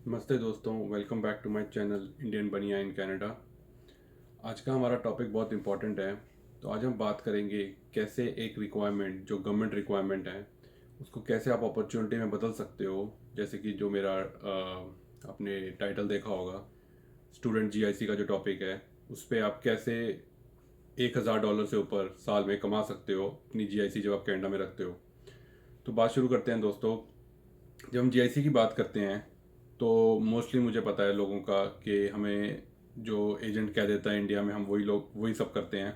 नमस्ते दोस्तों, welcome back to my channel Indian Baniya in Canada. आज का हमारा टॉपिक बहुत इंपॉर्टेंट है। तो आज हम बात करेंगे कैसे एक रिक्वायरमेंट जो गवर्नमेंट रिक्वायरमेंट है उसको कैसे आप अपॉर्चुनिटी में बदल सकते हो। जैसे कि जो मेरा आपने टाइटल देखा होगा, स्टूडेंट जीआईसी का जो टॉपिक है, उस पर आप कैसे $1,000 से ऊपर साल में कमा सकते हो अपनी जीआईसी जब आप कनाडा में रखते हो। तो बात शुरू करते हैं दोस्तों। जब हम जीआईसी की बात करते हैं तो मोस्टली मुझे पता है लोगों का कि हमें जो एजेंट कह देता है इंडिया में, हम वही सब करते हैं।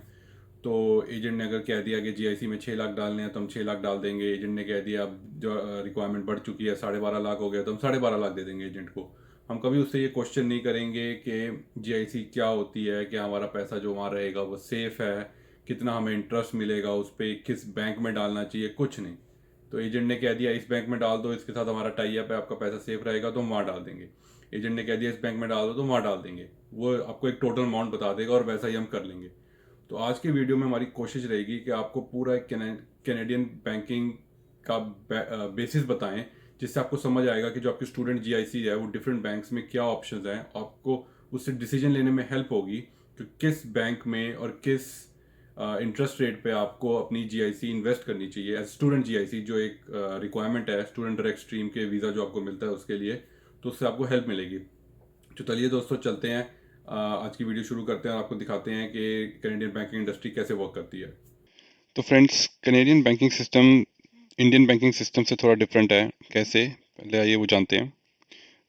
तो एजेंट ने अगर कह दिया कि जीआईसी में 6 लाख डालने हैं तो हम 6 लाख डाल देंगे। एजेंट ने कह दिया अब जो रिक्वायरमेंट बढ़ चुकी है, 12.5 लाख हो गया, तो हम 12.5 लाख दे देंगे एजेंट को। हम कभी उससे ये क्वेश्चन नहीं करेंगे कि जीआईसी क्या होती है, क्या हमारा पैसा जो वहाँ रहेगा वो सेफ़ है, कितना हमें इंटरेस्ट मिलेगा उस पर, किस बैंक में डालना चाहिए, कुछ नहीं। तो एजेंट ने कह दिया इस बैंक में डाल दो, इसके साथ हमारा टाई अप है, आपका पैसा सेफ रहेगा, तो हम वहाँ डाल देंगे। एजेंट ने कह दिया इस बैंक में डाल दो, तो वहाँ डाल देंगे। वो आपको एक टोटल अमाउंट बता देगा और वैसा ही हम कर लेंगे। तो आज की वीडियो में हमारी कोशिश रहेगी कि आपको पूरा एक कैनेडियन बैंकिंग का बेसिस बताएं, जिससे आपको समझ आएगा कि जो आपकी स्टूडेंट जीआईसी है वो डिफरेंट बैंक्स में क्या ऑप्शंस हैं। आपको उससे डिसीजन लेने में हेल्प होगी कि किस बैंक में और किस इंटरेस्ट रेट पे आपको अपनी जीआईसी इन्वेस्ट करनी चाहिए एज स्टूडेंट जीआईसी, जो एक रिक्वायरमेंट है स्टूडेंट डायरेक्ट स्ट्रीम के वीज़ा जो आपको मिलता है उसके लिए। तो उससे आपको हेल्प मिलेगी। तो चलिए दोस्तों, चलते हैं, आज की वीडियो शुरू करते हैं और आपको दिखाते हैं कि कैनेडियन बैंकिंग इंडस्ट्री कैसे वर्क करती है। तो friends, Canadian banking system Indian banking system से थोड़ा डिफरेंट है। कैसे, पहले आइए वो जानते हैं।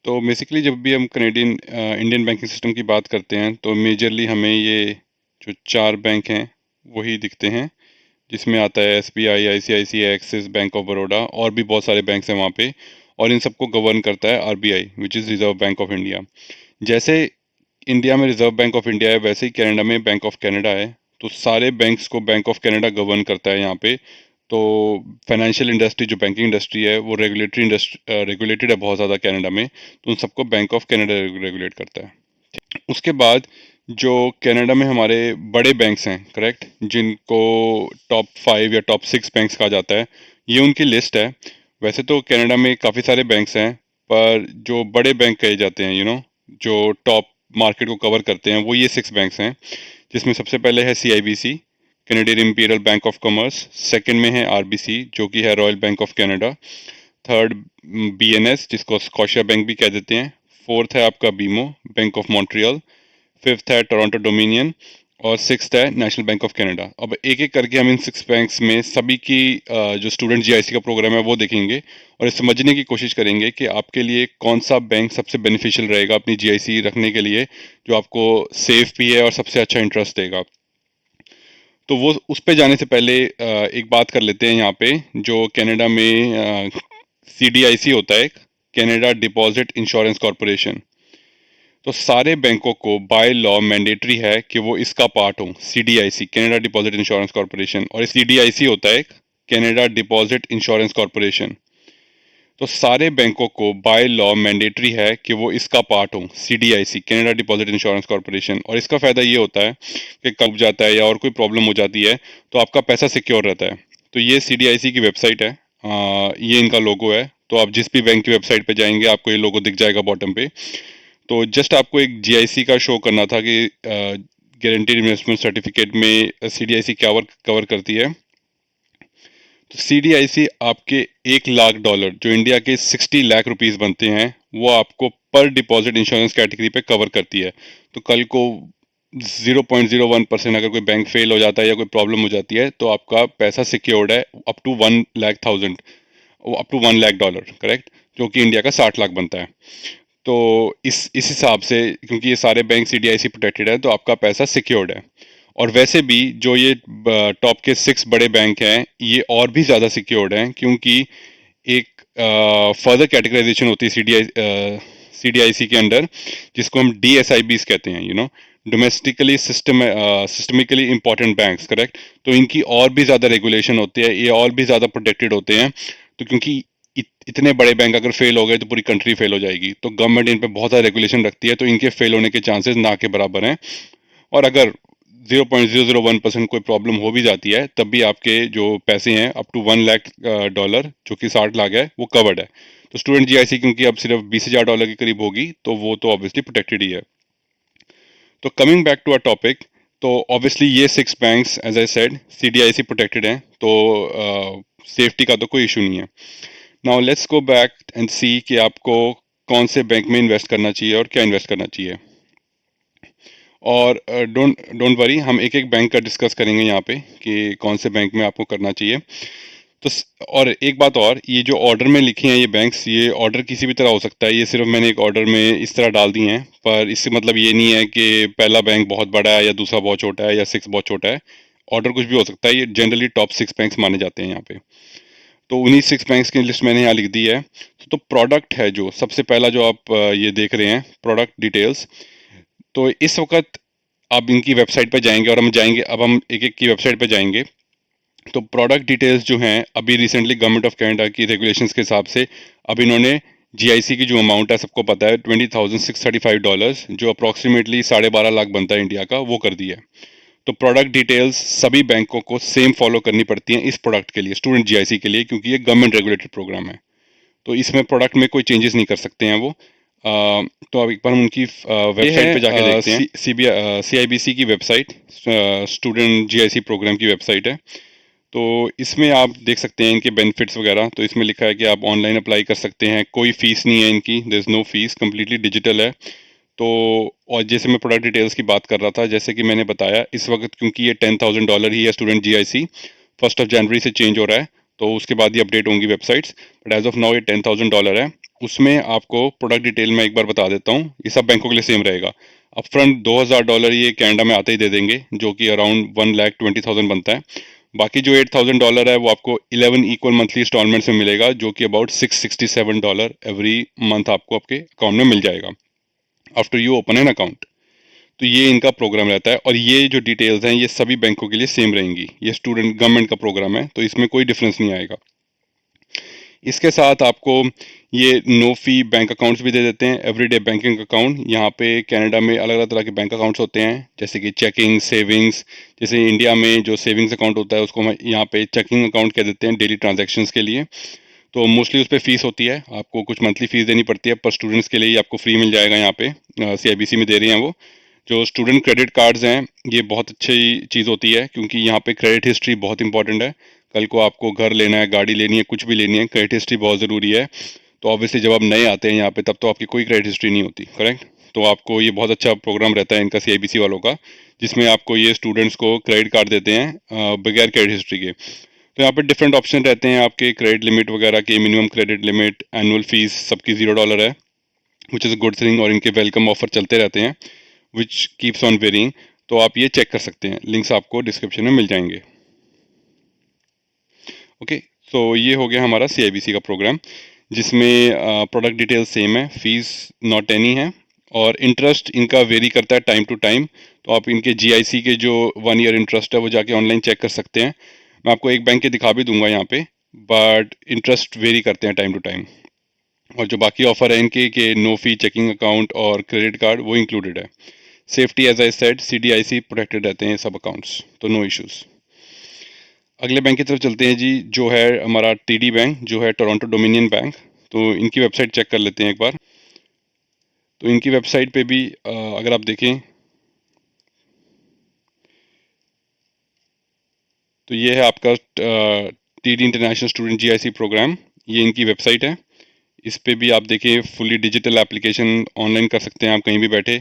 तो बेसिकली जब भी हम कैनेडियन इंडियन बैंकिंग सिस्टम की बात करते हैं तो मेजरली हमें ये जो चार बैंक हैं वही दिखते हैं, जिसमें आता है SBI, ICICI, axis bank of Baroda, और भी बहुत सारे बैंक्स हैं वहाँ पे। और इन सबको गवर्न करता है RBI, which is reserve bank of India. जैसे इंडिया में रिजर्व बैंक ऑफ इंडिया है, वैसे ही कनाडा में बैंक ऑफ कनाडा है। तो सारे बैंक्स को बैंक ऑफ कनाडा गवर्न करता है यहाँ पे। तो फाइनेंशियल इंडस्ट्री, जो बैंकिंग इंडस्ट्री है, वो रेगुलेटरी इंडस्ट्री रेगुलेटेड है बहुत ज़्यादा कनाडा में। तो उन सबको बैंक ऑफ कनाडा रेगुलेट करता है। उसके बाद जो कनाडा में हमारे बड़े बैंक्स हैं, करेक्ट, जिनको टॉप 5 या टॉप 6 बैंक्स कहा जाता है, ये उनकी लिस्ट है। वैसे तो कनाडा में काफ़ी सारे बैंक्स हैं, पर जो बड़े बैंक कहे जाते हैं, जो टॉप मार्केट को कवर करते हैं, वो ये 6 बैंक्स हैं। जिसमें सबसे पहले है CIBC, Canadian Imperial Bank of Commerce. Second में है आरबीसी, जो कि है Royal Bank of Canada. Third BNS, जिसको स्कॉशिया बैंक भी कह देते हैं। फोर्थ है आपका BMO, Bank of Montreal. Fifth है टोरंटो डोमिनियन। और सिक्स्थ है नेशनल बैंक ऑफ कनाडा। अब एक एक करके हम इन 6 बैंक्स में सभी की जो स्टूडेंट जीआईसी का प्रोग्राम है वो देखेंगे, और ये समझने की कोशिश करेंगे कि आपके लिए कौन सा बैंक सबसे बेनिफिशियल रहेगा अपनी जीआईसी रखने के लिए, जो आपको सेफ भी है और सबसे अच्छा इंटरेस्ट देगा। तो वो उस पे जाने से पहले एक बात कर लेते हैं यहाँ पे। जो कनाडा में सीडीआईसी होता है, कनाडा डिपॉजिट इंश्योरेंस कॉरपोरेशन। तो सारे बैंकों को बाय लॉ मैंडेटरी है कि वो इसका पार्ट हो, सीडीआईसी, कनाडा डिपॉजिट इंश्योरेंस कॉरपोरेशन। और सीडीआईसी होता है कनाडा डिपॉजिट इंश्योरेंस कॉरपोरेशन। तो सारे बैंकों को बाय लॉ मैंडेटरी है कि वो इसका पार्ट हो, सीडीआईसी, कनाडा डिपॉजिट इंश्योरेंस कॉरपोरेशन। और इसका फ़ायदा ये होता है कि कब जाता है या और कोई प्रॉब्लम हो जाती है तो आपका पैसा सिक्योर रहता है। तो ये सीडीआईसी की वेबसाइट है, ये इनका लोगो है। तो आप जिस भी बैंक की वेबसाइट पे जाएंगे आपको ये लोगो दिख जाएगा बॉटम पे। तो जस्ट आपको एक जीआईसी का शो करना था कि गारंटीड इन्वेस्टमेंट सर्टिफिकेट में सीडीआईसी क्या कवर करती है। तो सीडीआईसी आपके $1 लाख, जो इंडिया के 60 लाख रुपीस बनते हैं, वो आपको पर डिपॉजिट इंश्योरेंस कैटेगरी पे कवर करती है। तो कल को 0.01% अगर कोई बैंक फेल हो जाता है या कोई प्रॉब्लम हो जाती है तो आपका पैसा सिक्योर्ड है up to 1 lakh 1000, up to $1 lakh, correct, जो कि इंडिया का 60 लाख बनता है। तो इस हिसाब से, क्योंकि ये सारे बैंक सीडीआईसी प्रोटेक्टेड है, तो आपका पैसा सिक्योर्ड है। और वैसे भी जो ये टॉप के 6 बड़े बैंक हैं, ये और भी ज़्यादा सिक्योर्ड हैं, क्योंकि एक फर्दर कैटेगराइजेशन होती है सीडीआईसी के अंडर, जिसको हम डीएसआईबीस कहते हैं, domestically systemically important banks, correct. तो इनकी और भी ज़्यादा रेगुलेशन होती है, ये और भी ज़्यादा प्रोटेक्टेड होते हैं। तो क्योंकि इतने बड़े बैंक अगर फेल हो गए तो पूरी कंट्री फेल हो जाएगी, तो गवर्नमेंट इन पे बहुत ज़्यादा रेगुलेशन रखती है, तो इनके फेल होने के चांसेस ना के बराबर हैं। और अगर 0.001% कोई प्रॉब्लम हो भी जाती है तब भी आपके जो पैसे हैं अप टू $1 लाख, जो कि 60 लाख है, वो कवर्ड है। तो स्टूडेंट जीआईसी क्योंकि अब सिर्फ $20,000 के करीब होगी, तो वो तो ऑब्वियसली प्रोटेक्टेड ही है। तो coming back to our topic, तो ऑब्वियसली ये 6 banks as I said CDIC protected हैं, तो सेफ्टी का तो कोई इशू नहीं है। Now let's go back and see कि आपको कौन से बैंक में इन्वेस्ट करना चाहिए और क्या इन्वेस्ट करना चाहिए। और डोंट डोंट वरी, हम एक एक बैंक का डिस्कस करेंगे यहाँ पे कि कौन से बैंक में आपको करना चाहिए। तो और एक बात और, ये जो ऑर्डर में लिखे हैं ये बैंक्स, ये ऑर्डर किसी भी तरह हो सकता है, ये सिर्फ मैंने एक ऑर्डर में इस तरह डाल दिए हैं, पर इससे मतलब ये नहीं है कि पहला बैंक बहुत बड़ा है या दूसरा बहुत छोटा है या 6 बहुत छोटा है। ऑर्डर कुछ भी हो सकता है, ये जनरली टॉप 6 बैंक्स माने जाते हैं यहाँ पे। तो उन्हीं 6 बैंक्स की लिस्ट मैंने यहाँ लिख दी है। तो प्रोडक्ट है जो सबसे पहला जो आप ये देख रहे हैं, प्रोडक्ट डिटेल्स। तो इस वक्त आप इनकी वेबसाइट पे जाएंगे और हम जाएंगे, अब हम एक एक की वेबसाइट पे जाएंगे। तो प्रोडक्ट डिटेल्स जो हैं, अभी रिसेंटली गवर्नमेंट ऑफ कनाडा की रेगुलेशंस के हिसाब से अब इन्होंने जीआईसी की जो अमाउंट है सबको पता है, $20,635, जो अप्रॉक्सीमेटली 12.5 लाख बनता है इंडिया का, वो कर दी है। तो प्रोडक्ट डिटेल्स सभी बैंकों को सेम फॉलो करनी पड़ती हैं इस प्रोडक्ट के लिए, स्टूडेंट जीआईसी के लिए, क्योंकि ये गवर्नमेंट रेगुलेटेड प्रोग्राम है। तो इसमें प्रोडक्ट में कोई चेंजेस नहीं कर सकते हैं वो। तो अब एक बार हम उनकी वेबसाइट पे जाके देखते हैं। सीआईबीसी की वेबसाइट, स्टूडेंट जीआईसी प्रोग्राम की वेबसाइट है। तो इसमें आप देख सकते हैं इनके बेनिफिट्स वगैरह। तो इसमें लिखा है कि आप ऑनलाइन अप्लाई कर सकते हैं, कोई फ़ीस नहीं है इनकी, there is no fees, completely digital है। तो और जैसे मैं प्रोडक्ट डिटेल्स की बात कर रहा था, जैसे कि मैंने बताया, इस वक्त क्योंकि ये $10,000 ही है स्टूडेंट जीआईसी, 1 जनवरी से चेंज हो रहा है, तो उसके बाद ही अपडेट होंगी websites, but as of now ये $10,000 है। उसमें आपको प्रोडक्ट डिटेल मैं एक बार बता देता हूँ, ये सब बैंकों के लिए सेम रहेगा। अपफ्रंट $2,000 ये कैनेडा में आते ही दे देंगे, जो कि अराउंड 1,20,000 बनता है। बाकी जो $8,000 है वो आपको 11 इक्वल मंथली इंस्टॉलमेंट्स में मिलेगा, जो कि अबाउट $667 एवरी मंथ आपको आपके अकाउंट में मिल जाएगा after you open an account. तो ये इनका प्रोग्राम रहता है, और ये जो डिटेल्स हैं ये सभी बैंकों के लिए सेम रहेंगी। ये स्टूडेंट गवर्नमेंट का प्रोग्राम है, तो इसमें कोई डिफरेंस नहीं आएगा। इसके साथ आपको ये नो फी बैंक अकाउंट्स भी दे देते हैं, एवरीडे बैंकिंग अकाउंट। यहाँ पे कनाडा में अलग अलग तरह के बैंक अकाउंट्स होते हैं, जैसे कि चेकिंग, सेविंग्स। जैसे इंडिया में जो सेविंग्स अकाउंट होता है उसको हम यहाँ पे चेकिंग अकाउंट कह देते हैं, डेली ट्रांजैक्शंस के लिए। तो मोस्टली उस पर फीस होती है, आपको कुछ मंथली फीस देनी पड़ती है, पर स्टूडेंट्स के लिए आपको फ्री मिल जाएगा। यहाँ पे सीआईबीसी में दे रही हैं वो। जो स्टूडेंट क्रेडिट कार्ड्स हैं, ये बहुत अच्छी चीज़ होती है, क्योंकि यहाँ पे क्रेडिट हिस्ट्री बहुत इंपॉर्टेंट है। कल को आपको घर लेना है, गाड़ी लेनी है, कुछ भी लेनी है, क्रेडिट हिस्ट्री बहुत ज़रूरी है। तो ऑब्वियसली जब आप नए आते हैं यहाँ पे, तब तो आपकी कोई क्रेडिट हिस्ट्री नहीं होती, करेक्ट। तो आपको ये बहुत अच्छा प्रोग्राम रहता है इनका सीआईबीसी वालों का, जिसमें आपको ये स्टूडेंट्स को क्रेडिट कार्ड देते हैं बगैर क्रेडिट हिस्ट्री के। तो यहाँ पे डिफरेंट ऑप्शन रहते हैं आपके क्रेडिट लिमिट वगैरह के, minimum credit limit, annual fees सबकी $0 है, which is a good thing. और इनके वेलकम ऑफर चलते रहते हैं, विच कीप्स ऑन वेरिंग। तो आप ये चेक कर सकते हैं, लिंक्स आपको डिस्क्रिप्शन में मिल जाएंगे। ओके, सो ये हो गया हमारा सीआईबीसी का प्रोग्राम, जिसमें प्रोडक्ट डिटेल सेम है, फीस नॉट एनी है, और इंटरेस्ट इनका वेरी करता है टाइम टू टाइम। तो आप इनके जीआईसी के जो 1 ईयर इंटरेस्ट है वो जाके ऑनलाइन चेक कर सकते हैं। मैं आपको एक बैंक के दिखा भी दूंगा यहाँ पे, बट इंटरेस्ट वेरी करते हैं टाइम टू टाइम। और जो बाकी ऑफर है इनके कि नो फी चेकिंग अकाउंट और क्रेडिट कार्ड, वो इंक्लूडेड है। Safety as I said, CDIC protected रहते हैं सब अकाउंट्स, तो नो इश्यूज़। अगले बैंक की तरफ चलते हैं जी, जो है हमारा टीडी बैंक, जो है टोरंटो डोमिनियन बैंक। तो इनकी वेबसाइट चेक कर लेते हैं एक बार। तो इनकी वेबसाइट पे भी अगर आप देखें, तो ये है आपका TD international student GIC programme, ये इनकी वेबसाइट है। इस पे भी आप देखें, फुली डिजिटल एप्लीकेशन, ऑनलाइन कर सकते हैं आप कहीं भी बैठे,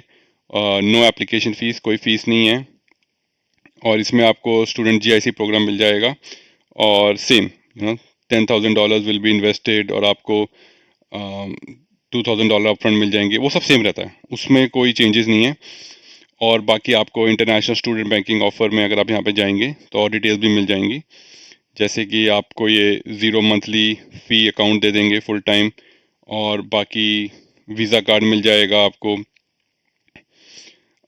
नो एप्लीकेशन फ़ीस, कोई फ़ीस नहीं है। और इसमें आपको स्टूडेंट जीआईसी प्रोग्राम मिल जाएगा, और सेम $10,000 विल बी इन्वेस्टेड, और आपको $2,000 अपफ्रंट मिल जाएंगे, वो सब सेम रहता है, उसमें कोई चेंजेस नहीं है। और बाकी आपको इंटरनेशनल स्टूडेंट बैंकिंग ऑफर में अगर आप यहाँ पे जाएंगे तो और डिटेल्स भी मिल जाएंगी, जैसे कि आपको ये 0 मंथली फ़ी अकाउंट दे देंगे फुल टाइम, और बाकी वीज़ा कार्ड मिल जाएगा आपको,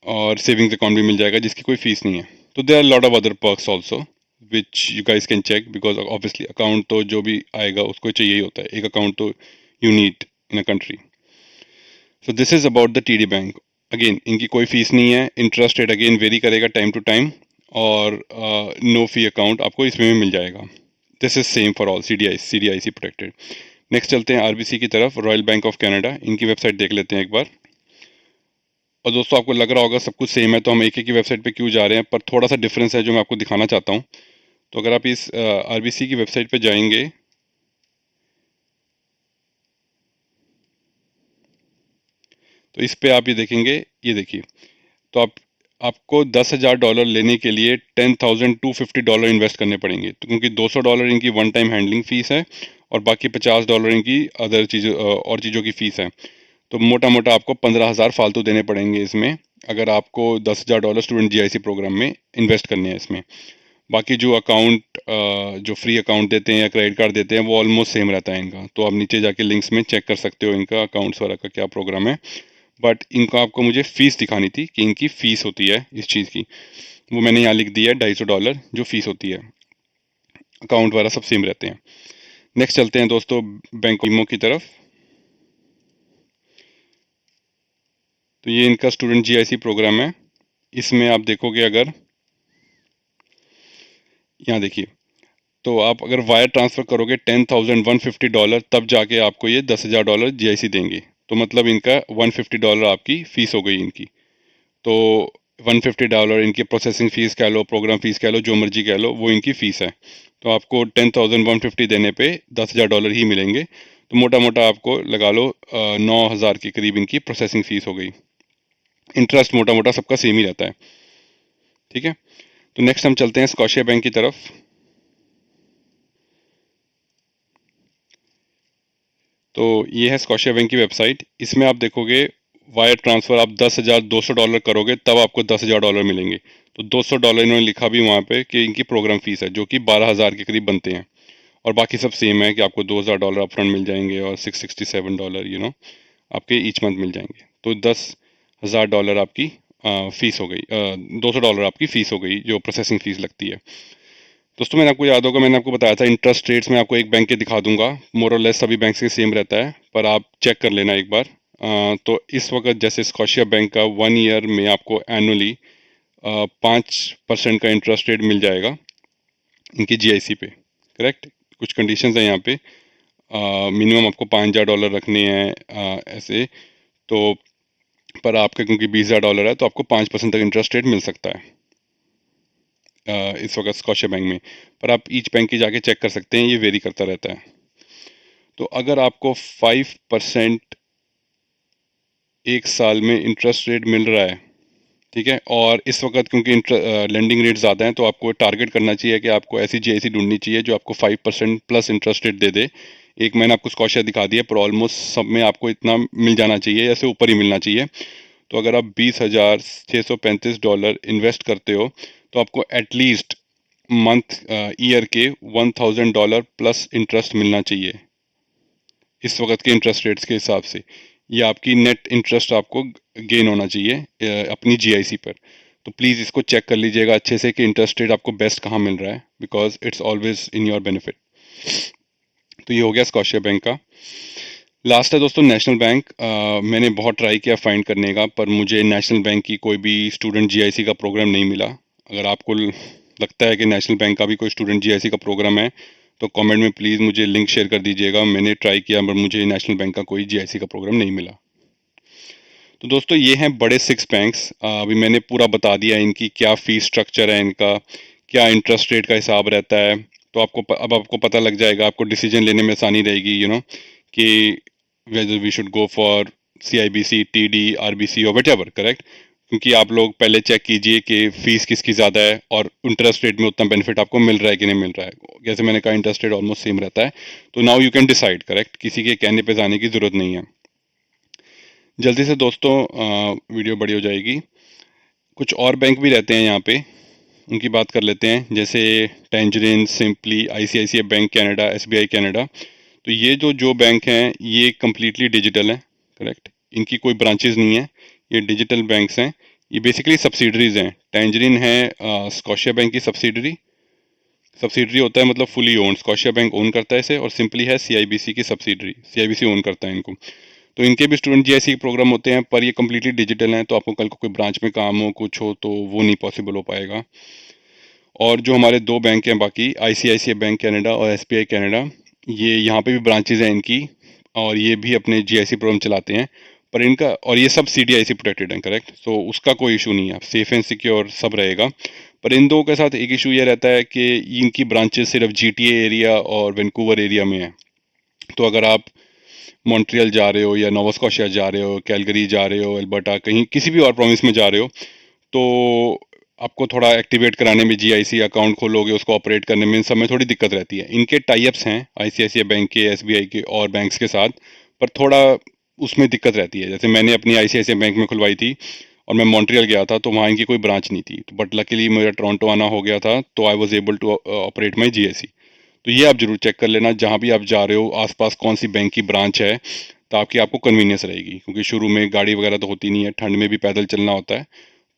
और सेविंग्स अकाउंट भी मिल जाएगा जिसकी कोई फीस नहीं है। तो there are lot of other perks also which you guys can check, because obviously account तो जो भी आएगा उसको चाहिए ही होता है, एक अकाउंट तो you need in a country. So this is about the TD bank. Again इनकी कोई फीस नहीं है, इंटरेस्ट रेट अगेन वेरी करेगा टाइम टू टाइम, और नो फी अकाउंट आपको इसमें भी मिल जाएगा। This is same for all, C D I C protected. Next चलते हैं आरबीसी की तरफ, रॉयल बैंक ऑफ कनाडा, इनकी वेबसाइट देख लेते हैं एक बार। और दोस्तों आपको लग रहा होगा सब कुछ सेम है तो हम एक ही की वेबसाइट पे क्यों जा रहे हैं, पर थोड़ा सा डिफरेंस है जो मैं आपको दिखाना चाहता हूँ। तो अगर आप इस आरबीसी की वेबसाइट पे जाएंगे तो इस पे आप ये देखेंगे, ये देखिए। तो आपको $10,000 लेने के लिए $10,250 इन्वेस्ट करने पड़ेंगे, तो क्योंकि $200 इनकी वन टाइम हैंडलिंग फ़ीस है और बाकी $50 इनकी अदर चीज़ और चीज़ों की फ़ीस है। तो मोटा मोटा आपको 15,000 फालतू देने पड़ेंगे इसमें, अगर आपको $10,000 स्टूडेंट जीआईसी प्रोग्राम में इन्वेस्ट करने हैं इसमें। बाकी जो अकाउंट जो फ्री अकाउंट देते हैं या क्रेडिट कार्ड देते हैं वो ऑलमोस्ट सेम रहता है इनका, तो आप नीचे जाके लिंक्स में चेक कर सकते हो इनका अकाउंट्स वगैरह का क्या प्रोग्राम है। बट इनको आपको मुझे फ़ीस दिखानी थी कि इनकी फ़ीस होती है इस चीज़ की, वो मैंने यहाँ लिख दिया है $250 जो फ़ीस होती है। अकाउंट वगैरह सब सेम रहते हैं। नेक्स्ट चलते हैं दोस्तों बैंक ईमो की तरफ। तो ये इनका स्टूडेंट जीआईसी प्रोग्राम है। इसमें आप देखोगे, अगर यहाँ देखिए, तो आप अगर वायर ट्रांसफ़र करोगे $10,150 तब जाके आपको ये $10,000 जीआईसी देंगे। तो मतलब इनका $150 आपकी फ़ीस हो गई इनकी। तो $150 इनकी प्रोसेसिंग फ़ीस कह लो, प्रोग्राम फ़ीस कह लो, जो मर्जी कह लो, वो इनकी फ़ीस है। तो आपको 10,150 देने पे $10,000 ही मिलेंगे। तो मोटा मोटा आपको लगा लो 9,000 के करीब इनकी प्रोसेसिंग फ़ीस हो गई। इंटरेस्ट मोटा मोटा सबका सेम ही रहता है, ठीक है। तो नेक्स्ट हम चलते हैं स्कॉशिया बैंक की तरफ। तो ये है स्कॉशिया बैंक की वेबसाइट। इसमें आप देखोगे वायर ट्रांसफ़र आप $10,200 करोगे तब आपको $10,000 मिलेंगे। तो $200 इन्होंने लिखा भी वहाँ पे कि इनकी प्रोग्राम फ़ीस है, जो कि 12,000 के करीब बनते हैं। और बाकी सब सेम है कि आपको $2,000 अपफ्रंट मिल जाएंगे और $667 आपके ईच मंथ मिल जाएंगे। तो $10,000 आपकी फ़ीस हो गई, $200 आपकी फ़ीस हो गई जो प्रोसेसिंग फ़ीस लगती है। दोस्तों मैंने आपको याद होगा, मैंने आपको बताया था इंटरेस्ट रेट्स में आपको एक बैंक के दिखा दूंगा, मोर और लेस सभी बैंक के सेम रहता है, पर आप चेक कर लेना एक बार। तो इस वक्त जैसे स्कॉशिया बैंक का 1 ईयर में आपको एनुअली 5% का इंटरेस्ट रेट मिल जाएगा इनकी जीआईसी पे, करेक्ट। कुछ कंडीशंस हैं यहाँ पे, मिनिमम आपको $5,000 रखने हैं ऐसे। तो पर आपका क्योंकि $20,000 है तो आपको 5% तक इंटरेस्ट रेट मिल सकता है इस वक्त स्कॉशिया बैंक में। पर आप ईच बैंक की जाके चेक कर सकते हैं, ये वेरी करता रहता है। तो अगर आपको 5% एक साल में इंटरेस्ट रेट मिल रहा है, ठीक है, और इस वक्त क्योंकि लेंडिंग रेट ज़्यादा हैं तो आपको टारगेट करना चाहिए कि आपको ऐसी जीआईसी ढूंढनी चाहिए जो आपको 5% प्लस इंटरेस्ट रेट दे दे। एक मैंने आपको स्कॉशिया दिखा दिया, पर ऑलमोस्ट सब में आपको इतना मिल जाना चाहिए या इससे ऊपर ही मिलना चाहिए। तो अगर आप $20,635 इन्वेस्ट करते हो तो आपको एटलीस्ट मंथ ईयर के $1,000 प्लस इंटरेस्ट मिलना चाहिए इस वक्त के इंटरेस्ट रेट्स के हिसाब से। ये आपकी नेट इंटरेस्ट आपको गेन होना चाहिए अपनी जीआईसी पर। तो प्लीज़ इसको चेक कर लीजिएगा अच्छे से कि इंटरेस्ट रेट आपको बेस्ट कहाँ मिल रहा है, because it's always in your benefit. तो ये हो गया स्कॉशिया बैंक का। लास्ट है दोस्तों नेशनल बैंक। मैंने बहुत ट्राई किया फाइंड करने का, पर मुझे नेशनल बैंक की कोई भी स्टूडेंट जीआईसी का प्रोग्राम नहीं मिला। अगर आपको लगता है कि नेशनल बैंक का भी कोई स्टूडेंट जीआईसी का प्रोग्राम है तो कमेंट में प्लीज़ मुझे लिंक शेयर कर दीजिएगा। मैंने ट्राई किया पर मुझे नेशनल बैंक का कोई जीआईसी का प्रोग्राम नहीं मिला। तो दोस्तों ये हैं बड़े 6 बैंक्स। अभी मैंने पूरा बता दिया इनकी क्या फ़ीस स्ट्रक्चर है, इनका क्या इंटरेस्ट रेट का हिसाब रहता है। तो अब आपको पता लग जाएगा, आपको डिसीजन लेने में आसानी रहेगी कि whether we should go for CIBC, TD, RBC और व्हाटएवर, करेक्ट। क्योंकि आप लोग पहले चेक कीजिए कि फ़ीस किसकी ज़्यादा है और इंटरेस्ट रेट में उतना बेनिफिट आपको मिल रहा है कि नहीं मिल रहा है। जैसे मैंने कहा इंटरेस्ट रेट ऑलमोस्ट सेम रहता है। तो now you can decide, correct, किसी के कहने पे जाने की ज़रूरत नहीं है। जल्दी से दोस्तों वीडियो बड़ी हो जाएगी। कुछ और बैंक भी रहते हैं यहाँ पे, उनकी बात कर लेते हैं, जैसे Tangerine, Simplii, ICICI bank Canada, SBI Canada. तो ये जो बैंक हैं ये कम्प्लीटली डिजिटल हैं, करेक्ट। इनकी कोई ब्रांचेज नहीं है, ये डिजिटल बैंक्स हैं। ये बेसिकली सब्सिडरीज हैं। टेंजरिन है स्कॉशिया बैंक की सब्सिडरी। सब्सिडरी होता है मतलब fully own, Scotia bank own करता है इसे। और सिंपली है सीआईबीसी की सब्सिडरी, सीआईबीसी ओन करता है इनको। तो इनके भी स्टूडेंट जीआईसी प्रोग्राम होते हैं, पर ये कम्प्लीटली डिजिटल हैं, तो आपको कल को कोई ब्रांच में काम हो कुछ हो तो वो नहीं पॉसिबल हो पाएगा। और जो हमारे 2 बैंक हैं बाकी, आईसीआईसीआई बैंक कनाडा और एसबीआई कनाडा, ये यहाँ पे भी ब्रांचेज हैं इनकी, और ये भी अपने जीआईसी प्रोग्राम चलाते हैं। पर इनका, और ये सब सीडीआईसी प्रोटेक्टेड हैं, करेक्ट? सो उसका कोई इशू नहीं है, सेफ एंड सिक्योर सब रहेगा। पर इन दो के साथ एक इशू ये रहता है कि इनकी ब्रांचेस सिर्फ जीटीए एरिया और वैंकूवर एरिया में है। तो अगर आप मॉन्ट्रियल जा रहे हो या नोवा स्कॉशिया जा रहे हो, कैलगरी जा रहे हो, एल्बर्टा, कहीं किसी भी और प्रोविंस में जा रहे हो, तो आपको थोड़ा एक्टिवेट कराने में, जीआईसी अकाउंट खोलोगे उसको ऑपरेट करने में, इन सब में थोड़ी दिक्कत रहती है। इनके टाई अप्स हैं आईसीआईसीआई बैंक के, एसबीआई के और बैंक्स के साथ, पर थोड़ा उसमें दिक्कत रहती है। जैसे मैंने अपनी आईसीआईसीआई बैंक में खुलवाई थी और मैं मॉन्ट्रियल गया था, तो वहाँ इनकी कोई ब्रांच नहीं थी, बट लकीली मेरा टोरंटो आना हो गया था, तो I was able to operate my GIC. तो ये आप जरूर चेक कर लेना, जहाँ भी आप जा रहे हो आसपास कौन सी बैंक की ब्रांच है, ताकि आपको कन्वीनियंस रहेगी, क्योंकि शुरू में गाड़ी वगैरह तो होती नहीं है, ठंड में भी पैदल चलना होता है।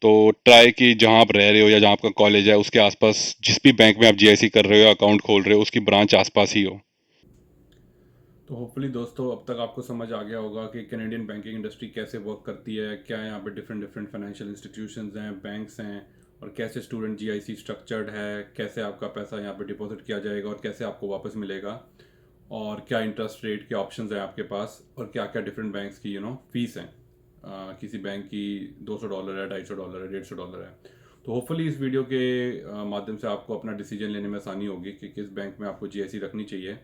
तो ट्राई कि जहाँ आप रह रहे हो या जहाँ आपका कॉलेज है उसके आसपास, जिस भी बैंक में आप जीआईसी कर रहे हो, अकाउंट खोल रहे हो, उसकी ब्रांच आसपास ही हो। तो होपफुली दोस्तों अब तक आपको समझ आ गया होगा कि कैनेडियन बैंकिंग इंडस्ट्री कैसे वर्क करती है, क्या यहाँ पे डिफरेंट डिफरेंट फाइनेंशियल इंस्टीट्यूशंस हैं, बैंक्स हैं, और कैसे स्टूडेंट जीआईसी स्ट्रक्चर्ड है, कैसे आपका पैसा यहाँ पे डिपॉजिट किया जाएगा और कैसे आपको वापस मिलेगा, और क्या इंटरेस्ट रेट के ऑप्शंस हैं आपके पास, और क्या क्या डिफरेंट बैंक्स की फीस हैं। किसी बैंक की $200 है, $250 है, $150 है। तो होपफुली इस वीडियो के माध्यम से आपको अपना डिसीजन लेने में आसानी होगी कि किस बैंक में आपको जीआईसी रखनी चाहिए,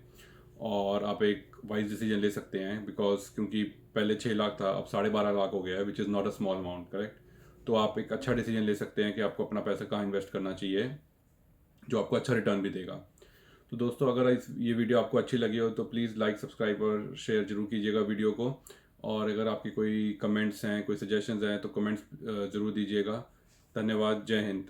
और आप एक वाइज डिसीजन ले सकते हैं। बिकॉज क्योंकि पहले 6 लाख था, अब 12.5 लाख हो गया है, which is not a small amount, correct. तो आप एक अच्छा डिसीजन ले सकते हैं कि आपको अपना पैसा कहाँ इन्वेस्ट करना चाहिए जो आपको अच्छा रिटर्न भी देगा। तो दोस्तों अगर ये वीडियो आपको अच्छी लगी हो तो प्लीज़ लाइक, सब्सक्राइब और शेयर जरूर कीजिएगा वीडियो को। और अगर आपकी कोई कमेंट्स हैं, कोई सजेशंस हैं, तो कमेंट्स ज़रूर दीजिएगा। धन्यवाद। जय हिंद।